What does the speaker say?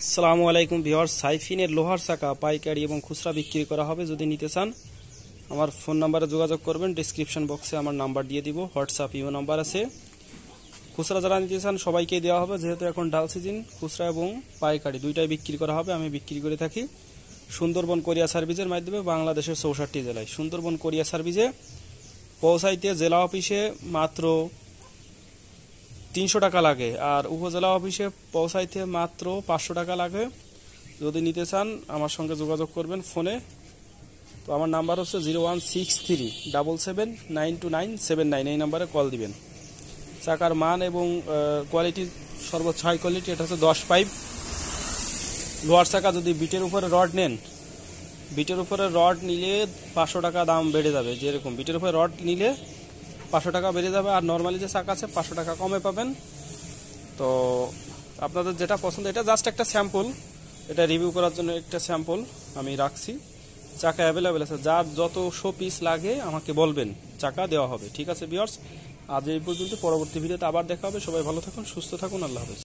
আসসালামু আলাইকুম ভিউয়ার্স, সাইফিনের লোহার চাকা পাইকারি এবং খুচরা বিক্রি করা হবে। যদি নিতে চান আমার ফোন নাম্বারে যোগাযোগ করবেন। ডেসক্রিপশন বক্সে আমার নাম্বার দিয়ে দিব, হোয়াটসঅ্যাপ ইমো নাম্বার আছে। খুচরা যারা নিতে চান সবাইকে দেওয়া হবে, যেহেতু এখন ডাল সিজন। খুচরা এবং পাইকারি দুইটাই বিক্রি করা হবে। আমি বিক্রি করে থাকি সুন্দরবন কোরিয়া সার্ভিসের মাধ্যমে বাংলাদেশের 64 জেলায়। সুন্দরবন কোরিয়া সার্ভিসে পৌঁছাইতে জেলা অফিসে মাত্র 300 টাকা লাগে, আর উপজেলা অফিসে পৌঁছাইতে মাত্র 500 টাকা লাগে। যদি নিতে চান আমার সঙ্গে যোগাযোগ করবেন ফোনে। তো আমার নাম্বার হচ্ছে 016377929799। এই নাম্বারে কল দিবেন। চাকার মান এবং কোয়ালিটি সর্বোচ্চ হাই কোয়ালিটি। এটা হচ্ছে 10 পাইপ লোহার চাকা। যদি বিটের উপরে রড নেন, বিটের উপরে রড নিলে 500 টাকা দাম বেড়ে যাবে। যেরকম বিটের উপরে রড নিলে 500 টাকা বেড়ে যাবে, আর নর্মালি যে চাকা আছে 500 টাকা কমে পাবেন। তো আপনাদের যেটা পছন্দ, এটা জাস্ট একটা স্যাম্পল, এটা রিভিউ করার জন্য একটা স্যাম্পল আমি রাখছি। চাকা অ্যাভেলেবেল আছে, যার যত পিস লাগে আমাকে বলবেন, চাকা দেওয়া হবে। ঠিক আছে ভিউয়ার্স, আজ এই পর্যন্ত। পরবর্তী ভিডিওতে আবার দেখা হবে। সবাই ভালো থাকুন, সুস্থ থাকুন, আল্লাহ হাফেজ।